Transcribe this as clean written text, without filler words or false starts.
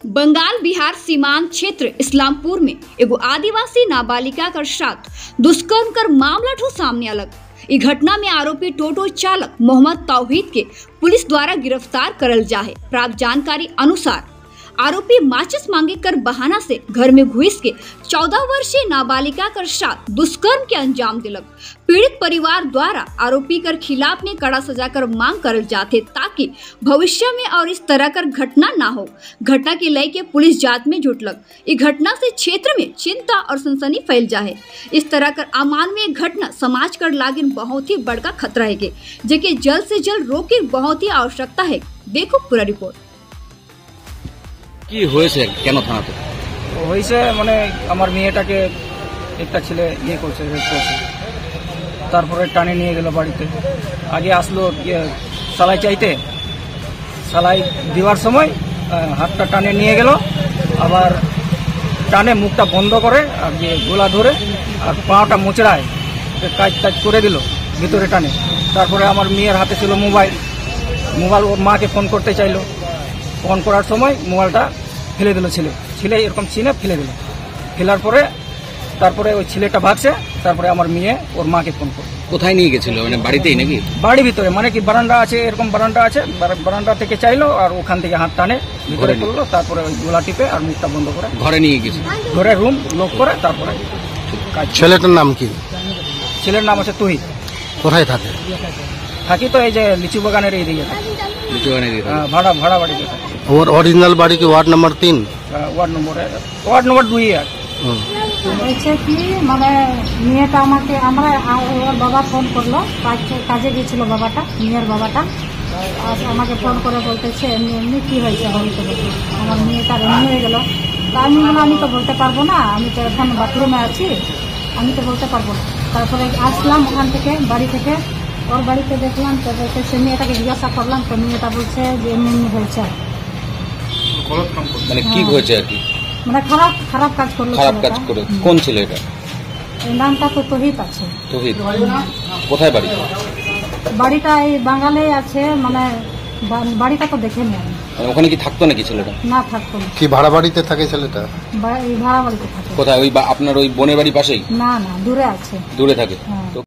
बंगाल बिहार सीमांत क्षेत्र इस्लामपुर में एगो आदिवासी नाबालिका के साथ दुष्कर्म कर मामला ठो सामने अलग। इस घटना में आरोपी टोटो चालक मोहम्मद तौहीद के पुलिस द्वारा गिरफ्तार करल जाहे। प्राप्त जानकारी अनुसार आरोपी माचिस मांगे कर बहाना से घर में घुस के 14 वर्षीय नाबालिका कर साथ दुष्कर्म के अंजाम दिलक। पीड़ित परिवार द्वारा आरोपी कर खिलाफ ने कड़ा सजा कर मांग करल जाते ताकि भविष्य में और इस तरह कर घटना ना हो। घटना के लेके पुलिस जांच में जुटलक। इस घटना से क्षेत्र में चिंता और सनसनी फैल जाए। इस तरह कर अमानवीय घटना समाज कर लागिन बहुत ही बड़का खतरा है, जेके जल्द से जल्द रोके बहुत ही आवश्यकता है। देखो पूरा रिपोर्ट। কি হয়েছে কেন থানাতে হয়েছে মানে আমার মেয়েটাকে একটা ছেলে ইয়ে করছে রেপ করছে, তারপরে টানে নিয়ে গেল বাড়িতে। আগে আসলো সালাই চাইতে, সালাই দেওয়ার সময় হাতটা টানে নিয়ে গেল, আবার টানে মুখটা বন্ধ করে আর যে গলা ধরে আর পাটা মোচড়ায় কাজ টাজ করে দিল ভিতরে টানে। তারপরে আমার মেয়ের হাতে ছিল মোবাইল, ওর মাকে ফোন করতে চাইলো। ফোন করার সময় মোবাইলটা ফেলে দিল ছেলে এরকম চিনে ফেলে দিল। ফেলার পরে তারপরে ওই ছেলেটা ভাগছে। তারপরে আমার মেয়ে ওর মাকে ফোন করে। কোথায় নিয়ে গেছিল? মানে বাড়িতেই নাকি? বাড়ির ভিতরে, মানে কি বারান্দা আছে, এরকম বারান্দা আছে, বারান্দা থেকে চাইলো আর ওখান থেকে হাত টানে ভিতরে করলো। তারপরে ওই গোলা টিপে আর মুখটা বন্ধ করে ঘরে নিয়ে গেছে। ঘরে রুম লক করে তারপরে ছেলেটার নাম কি? ছেলের নাম আছে তৌহিদ। কোথায় থাকে? থাকি তো এই যে লিচু বাগানের এই দিকে ভাড়া বাড়িতে থাকে। ওর অরিজিনাল বাড়ি কি ওয়ার্ড নাম্বার 3? ওয়ার্ড নম্বর 2 আর হয়েছে কি মানে মেয়েটা আমাকে ওর বাবা ফোন করলো, কাজে গিয়েছিল বাবাটা, মেয়ের বাবাটা। আর আমাকে ফোন করে বলতেছে এমনি কি হয়েছে বলতে বলতে আমার মেয়েটা এমনি হয়ে গেল। তা আমি তো বলতে পারবো না, আমি তো এখন বাথরুমে আছি, আমি তো বলতে পারবো না। তারপরে আসলাম ওখান থেকে, বাড়ি থেকে ওর বাড়িতে দেখলাম তো বলতেছে, মেয়েটাকে জিজ্ঞাসা করলাম তো মেয়েটা বলছে যে এমনি হয়েছে। মানে কি হয়েছে আর কি? মানে খারাপ কাজ করলো। খারাপ কাজ করে? কোন ছিল এটা? নামটা তো তৌহিদ আছে। তৌহিদ কোথায় বাড়ি? বাড়িটা এই বাঙালি আছে, মানে বাড়িটা তো দেখে নি আমি। ওখানে কি থাকতো নাকি ছেলেটা? না, থাকতো না। কি ভাড়া বাড়িতে থাকে ছেলেটা? ভাড়া বাড়িতে থাকে। কোথায়? ওই আপনার ওই বোনের বাড়ির পাশেই? না, দূরে আছে। দূরে থাকে। হ্যাঁ।